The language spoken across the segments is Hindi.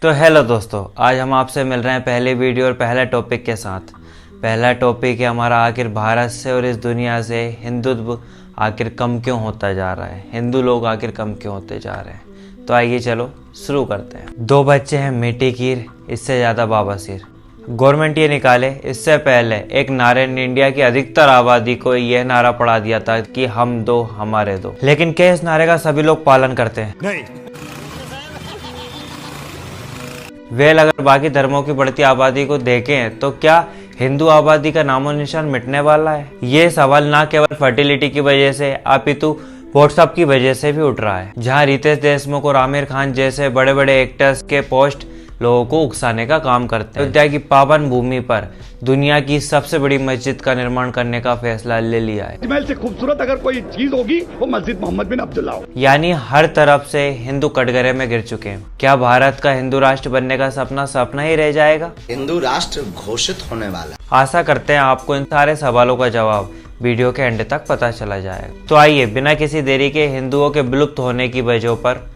तो हेलो दोस्तों, आज हम आपसे मिल रहे हैं पहले वीडियो और पहले टॉपिक के साथ। पहला टॉपिक है हमारा, आखिर भारत से और इस दुनिया से हिंदुत्व आखिर कम क्यों होता जा रहा है, हिंदू लोग आखिर कम क्यों होते जा रहे हैं। तो आइए चलो शुरू करते हैं। 2 बच्चे हैं मीठी खीर, इससे ज़्यादा बाबासीर। गवर्नमेंट ये निकाले, इससे पहले एक नारे ने इंडिया की अधिकतर आबादी को यह नारा पढ़ा दिया था कि हम दो हमारे दो। लेकिन क्या इस नारे का सभी लोग पालन करते हैं? नहीं। वेल, अगर बाकी धर्मों की बढ़ती आबादी को देखें तो क्या हिंदू आबादी का नामो निशान मिटने वाला है? ये सवाल ना केवल फर्टिलिटी की वजह से अपितु व्हाट्सएप की वजह से भी उठ रहा है, जहां रितेश देशमुख और आमिर खान जैसे बड़े बड़े एक्टर्स के पोस्ट लोगों को उकसाने का काम करते हैं। अयोध्या की पावन भूमि पर दुनिया की सबसे बड़ी मस्जिद का निर्माण करने का फैसला ले लिया है। ताजमहल से खूबसूरत अगर कोई चीज होगी वो मस्जिद मोहम्मद बिन अब्दुल्ला हो। यानी हर तरफ से हिंदू कटघरे में गिर चुके हैं। क्या भारत का हिंदू राष्ट्र बनने का सपना सपना ही रह जाएगा? हिंदू राष्ट्र घोषित होने वाला। आशा करते हैं आपको इन सारे सवालों का जवाब वीडियो के एंड तक पता चला जाएगा। तो आइए बिना किसी देरी के हिंदुओं के विलुप्त होने की वजहों पर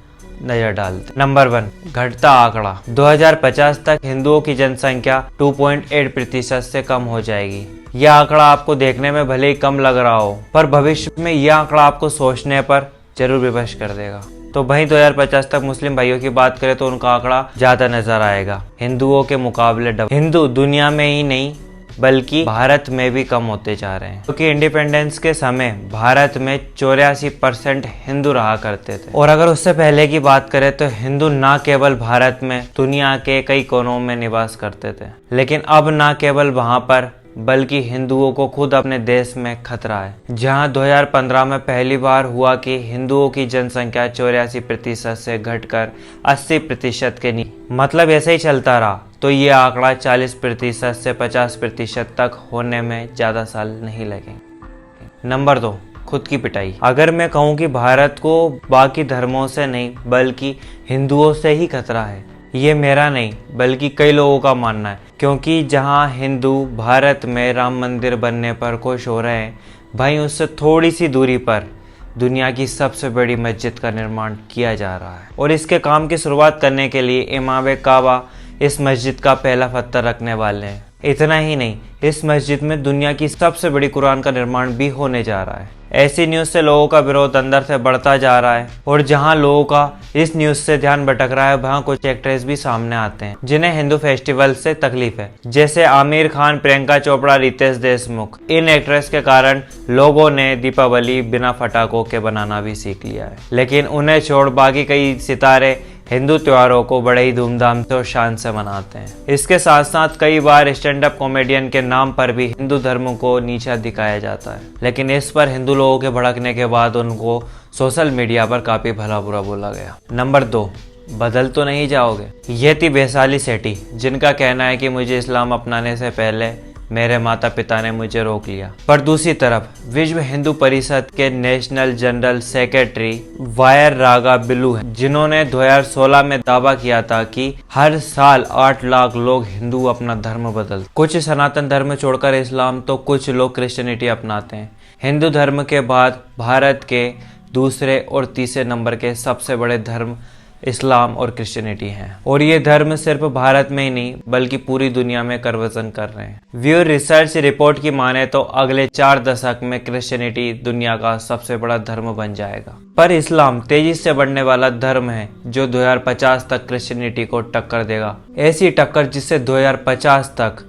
नजर डालते। नंबर 1, घटता आंकड़ा। 2050 तक हिंदुओं की जनसंख्या 2.8% से कम हो जाएगी। यह आंकड़ा आपको देखने में भले ही कम लग रहा हो, पर भविष्य में यह आंकड़ा आपको सोचने पर जरूर विवश कर देगा। तो वहीं 2050 तक मुस्लिम भाइयों की बात करें तो उनका आंकड़ा ज्यादा नजर आएगा, हिंदुओं के मुकाबले डबल। हिंदू दुनिया में ही नहीं बल्कि भारत में भी कम होते जा रहे हैं, क्योंकि इंडिपेंडेंस के समय भारत में 84% हिंदू रहा करते थे। और अगर उससे पहले की बात करें तो हिंदू न केवल भारत में दुनिया के कई कोनों में निवास करते थे, लेकिन अब न केवल वहां पर बल्कि हिंदुओं को खुद अपने देश में खतरा है। जहां 2015 में पहली बार हुआ कि हिंदुओं की जनसंख्या 84% से घटकर 80% के नीचे, मतलब ऐसे ही चलता रहा तो ये आंकड़ा 40% से 50% तक होने में ज्यादा साल नहीं लगेंगे। नंबर 2, खुद की पिटाई। अगर मैं कहूँ कि भारत को बाकी धर्मों से नहीं बल्कि हिंदुओं से ही खतरा है, ये मेरा नहीं बल्कि कई लोगों का मानना है। क्योंकि जहां हिंदू भारत में राम मंदिर बनने पर खुश हो रहे हैं, भाई उससे थोड़ी सी दूरी पर दुनिया की सबसे बड़ी मस्जिद का निर्माण किया जा रहा है। और इसके काम की शुरुआत करने के लिए इमाम काबा इस मस्जिद का पहला पत्थर रखने वाले हैं। इतना ही नहीं, इस मस्जिद में दुनिया की सबसे बड़ी कुरान का निर्माण भी होने जा रहा है। ऐसी न्यूज़ से लोगों का विरोध अंदर से बढ़ता जा रहा है, और जहां लोगों का इस न्यूज़ से ध्यान भटक रहा है वहां कुछ एक्ट्रेस भी सामने आते हैं जिन्हें हिंदू फेस्टिवल से तकलीफ है, जैसे आमिर खान, प्रियंका चोपड़ा, रितेश देशमुख। इन एक्ट्रेस के कारण लोगों ने दीपावली बिना फटाकों के बनाना भी सीख लिया है, लेकिन उन्हें छोड़ बाकी कई सितारे हिंदू त्योहारों को बड़े ही धूमधाम से और शान से मनाते हैं। इसके साथ साथ कई बार स्टैंड अप कॉमेडियन के नाम पर भी हिंदू धर्म को नीचा दिखाया जाता है, लेकिन इस पर हिंदू लोगों के भड़कने के बाद उनको सोशल मीडिया पर काफी भला बुरा बोला गया। नंबर 2, बदल तो नहीं जाओगे। ये थी वैशाली सेठी, जिनका कहना है कि मुझे इस्लाम अपनाने से पहले मेरे माता पिता ने मुझे रोक लिया। पर दूसरी तरफ विश्व हिंदू परिषद के नेशनल जनरल सेक्रेटरी वायर रागा बिल्लू हैं, जिन्होंने 2016 में दावा किया था कि हर साल 8 लाख लोग हिंदू अपना धर्म बदलते। कुछ सनातन धर्म छोड़कर इस्लाम तो कुछ लोग क्रिश्चियनिटी अपनाते हैं। हिंदू धर्म के बाद भारत के दूसरे और तीसरे नंबर के सबसे बड़े धर्म इस्लाम और क्रिश्चियनिटी हैं, और ये धर्म सिर्फ भारत में ही नहीं बल्कि पूरी दुनिया में करवजन कर रहे हैं। व्यू रिसर्च रिपोर्ट की माने तो अगले 4 दशक में क्रिश्चियनिटी दुनिया का सबसे बड़ा धर्म बन जाएगा। पर इस्लाम तेजी से बढ़ने वाला धर्म है जो 2050 तक क्रिश्चियनिटी को टक्कर देगा। ऐसी टक्कर जिससे 2050 तक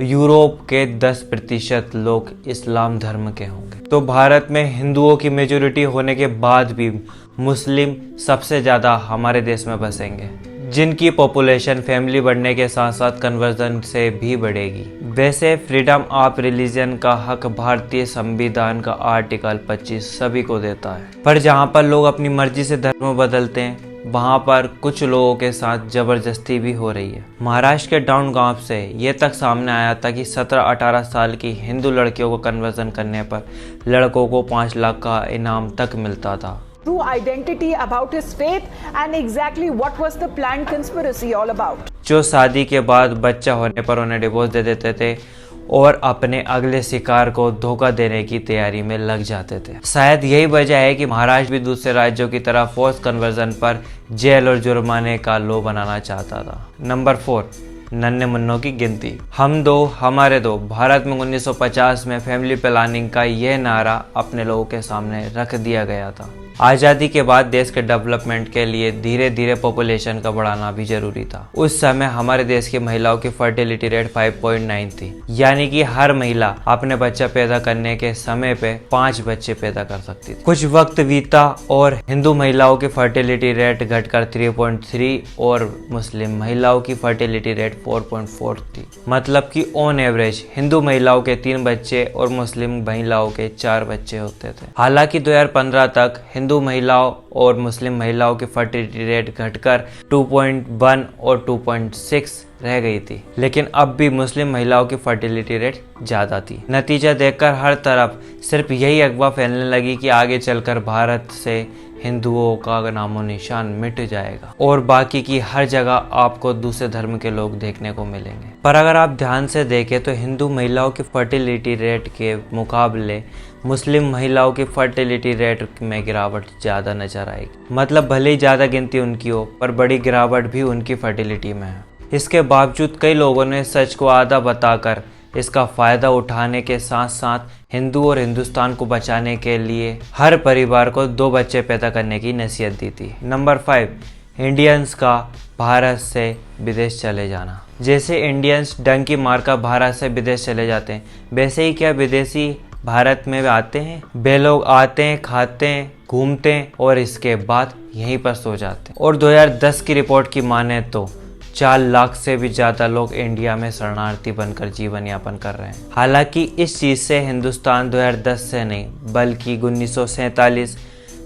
यूरोप के 10% लोग इस्लाम धर्म के होंगे। तो भारत में हिंदुओं की मेजोरिटी होने के बाद भी मुस्लिम सबसे ज़्यादा हमारे देश में बसेंगे, जिनकी पॉपुलेशन फैमिली बढ़ने के साथ साथ कन्वर्जन से भी बढ़ेगी। वैसे फ्रीडम ऑफ रिलीजन का हक भारतीय संविधान का आर्टिकल 25 सभी को देता है, पर जहाँ पर लोग अपनी मर्जी से धर्म बदलते हैं वहाँ पर कुछ लोगों के साथ जबरदस्ती भी हो रही है। महाराष्ट्र के डाउन गांव से ये तक सामने आया था कि 17-18 साल की हिंदू लड़कियों को कन्वर्जन करने पर लड़कों को 5 लाख का इनाम तक मिलता था। True identity about his faith and exactly what was the planned conspiracy all about. जो शादी के बाद बच्चा होने पर उन्हें डिवोर्स दे देते थे और अपने अगले शिकार को धोखा देने की तैयारी में लग जाते थे। शायद यही वजह है कि महाराष्ट्र भी दूसरे राज्यों की तरह फोर्स कन्वर्जन पर जेल और जुर्माने का लॉ बनाना चाहता था। नंबर 4, नन्हे मुन्नों की गिनती। हम दो हमारे दो। भारत में 1950 में फैमिली प्लानिंग का यह नारा अपने लोगों के सामने रख दिया गया था। आज़ादी के बाद देश के डेवलपमेंट के लिए धीरे धीरे पॉपुलेशन का बढ़ाना भी जरूरी था। उस समय हमारे देश की महिलाओं की फर्टिलिटी रेट 5.9 थी, यानी कि हर महिला अपने बच्चा पैदा करने के समय पे 5 बच्चे पैदा कर सकती थी। कुछ वक्त बीता और हिंदू महिलाओं की फर्टिलिटी रेट घटकर 3.3 और मुस्लिम महिलाओं की फर्टिलिटी रेट 4.4 थी। मतलब कि ऑन एवरेज हिंदू महिलाओं के 3 बच्चे और मुस्लिम महिलाओं के 4 बच्चे होते थे। हालांकि 2015 तक हिंदू महिलाओं और मुस्लिम महिलाओं की फर्टिलिटी रेट घटकर 2.1 और 2.6 रह गई थी, लेकिन अब भी मुस्लिम महिलाओं की फर्टिलिटी रेट ज़्यादा थी। नतीजा देखकर हर तरफ सिर्फ यही अफवाह फैलने लगी कि आगे चलकर भारत से हिंदुओं का नामो निशान मिट जाएगा और बाकी की हर जगह आपको दूसरे धर्म के लोग देखने को मिलेंगे। पर अगर आप ध्यान से देखें तो हिंदू महिलाओं की फर्टिलिटी रेट के मुकाबले मुस्लिम महिलाओं की फर्टिलिटी रेट में गिरावट ज़्यादा नजर आएगी। मतलब भले ही ज़्यादा गिनती उनकी हो, पर बड़ी गिरावट भी उनकी फर्टिलिटी में है। इसके बावजूद कई लोगों ने सच को आधा बताकर इसका फ़ायदा उठाने के साथ साथ हिंदू और हिंदुस्तान को बचाने के लिए हर परिवार को 2 बच्चे पैदा करने की नसीहत दी थी। नंबर 5, इंडियंस का भारत से विदेश चले जाना। जैसे इंडियंस डंकी मारकर भारत से विदेश चले जाते हैं, वैसे ही क्या विदेशी भारत में आते हैं? वे लोग आते हैं, खाते हैं, घूमते हैं और इसके बाद यहीं पर सो जाते हैं। और 2010 की रिपोर्ट की माने तो 4 लाख से भी ज़्यादा लोग इंडिया में शरणार्थी बनकर जीवन यापन कर रहे हैं। हालांकि इस चीज़ से हिंदुस्तान 2010 से नहीं बल्कि 1947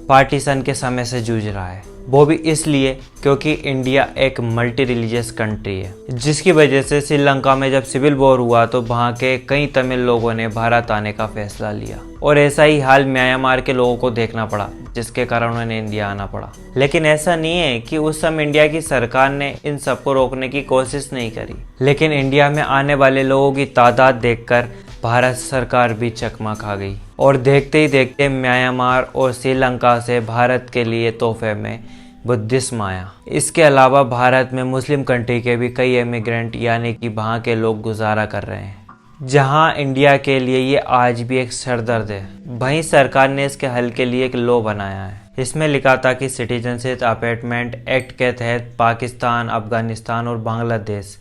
पार्टीशन के समय से जूझ रहा है। वो भी इसलिए क्योंकि इंडिया एक मल्टी रिलीजियस कंट्री है, जिसकी वजह से श्रीलंका में जब सिविल वॉर हुआ तो वहाँ के कई तमिल लोगों ने भारत आने का फैसला लिया और ऐसा ही हाल म्यांमार के लोगों को देखना पड़ा, जिसके कारण उन्हें इंडिया आना पड़ा। लेकिन ऐसा नहीं है कि उस समय इंडिया की सरकार ने इन सबको रोकने की कोशिश नहीं करी, लेकिन इंडिया में आने वाले लोगों की तादाद देखकर भारत सरकार भी चकमा खा गई और देखते ही देखते म्यांमार और श्रीलंका से भारत के लिए तोहफे में बुद्धिज्म आया। इसके अलावा भारत में मुस्लिम कंट्री के भी कई इमिग्रेंट यानी कि वहाँ के लोग गुजारा कर रहे हैं, जहाँ इंडिया के लिए ये आज भी एक सरदर्द है। वहीं सरकार ने इसके हल के लिए एक लॉ बनाया है। इसमें लिखा था कि सिटीजनशिप अपॉइंटमेंट एक्ट के तहत पाकिस्तान, अफगानिस्तान और बांग्लादेश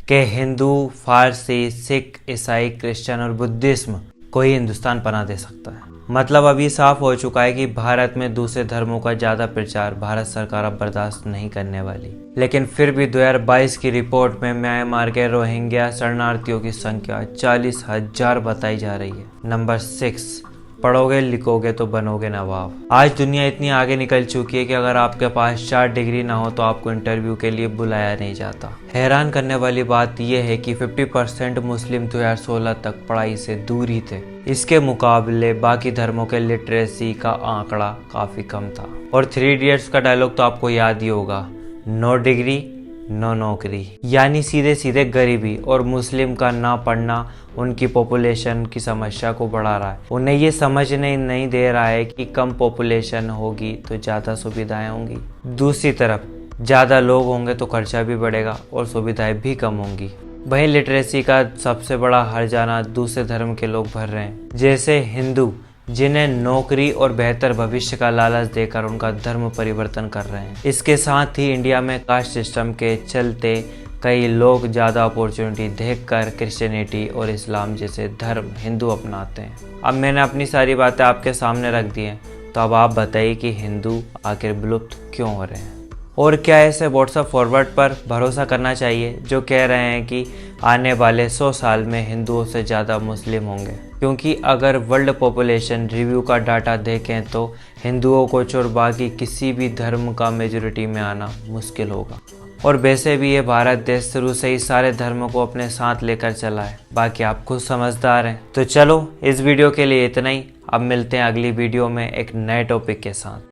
के हिंदू, फारसी, सिख, ईसाई, क्रिश्चियन और बुद्धिज्म को ही हिंदुस्तान पनाह दे सकता है। मतलब अभी साफ हो चुका है कि भारत में दूसरे धर्मों का ज़्यादा प्रचार भारत सरकार अब बर्दाश्त नहीं करने वाली। लेकिन फिर भी 2022 की रिपोर्ट में म्यांमार के रोहिंग्या शरणार्थियों की संख्या 40,000 बताई जा रही है। नंबर 6, पढ़ोगे लिखोगे तो बनोगे नवाब। आज दुनिया इतनी आगे निकल चुकी है कि अगर आपके पास 4 डिग्री ना हो तो आपको इंटरव्यू के लिए बुलाया नहीं जाता। हैरान करने वाली बात यह है कि 50% मुस्लिम 2016 तक पढ़ाई से दूर ही थे। इसके मुकाबले बाकी धर्मों के लिटरेसी का आंकड़ा काफ़ी कम था। और 3 इडियट्स का डायलॉग तो आपको याद ही होगा, नो डिग्री नो नौकरी, यानी सीधे सीधे गरीबी। और मुस्लिम का ना पढ़ना उनकी पॉपुलेशन की समस्या को बढ़ा रहा है। उन्हें ये समझने नहीं दे रहा है कि कम पॉपुलेशन होगी तो ज़्यादा सुविधाएं होंगी, दूसरी तरफ ज़्यादा लोग होंगे तो खर्चा भी बढ़ेगा और सुविधाएं भी कम होंगी। वहीं लिटरेसी का सबसे बड़ा हर्जाना दूसरे धर्म के लोग भर रहे हैं, जैसे हिंदू, जिन्हें नौकरी और बेहतर भविष्य का लालच देकर उनका धर्म परिवर्तन कर रहे हैं। इसके साथ ही इंडिया में कास्ट सिस्टम के चलते कई लोग ज़्यादा अपॉर्चुनिटी देखकर क्रिश्चियनिटी और इस्लाम जैसे धर्म हिंदू अपनाते हैं। अब मैंने अपनी सारी बातें आपके सामने रख दी हैं, तो अब आप बताइए कि हिंदू आखिर विलुप्त क्यों हो रहे हैं और क्या ऐसे व्हाट्सएप फॉरवर्ड पर भरोसा करना चाहिए जो कह रहे हैं कि आने वाले 100 साल में हिंदुओं से ज़्यादा मुस्लिम होंगे। क्योंकि अगर वर्ल्ड पॉपुलेशन रिव्यू का डाटा देखें तो हिंदुओं को छोड़ बाकी किसी भी धर्म का मेजॉरिटी में आना मुश्किल होगा। और वैसे भी ये भारत देश शुरू से ही सारे धर्मों को अपने साथ लेकर चला है, बाकी आप खुद समझदार हैं। तो चलो इस वीडियो के लिए इतना ही, अब मिलते हैं अगली वीडियो में एक नए टॉपिक के साथ।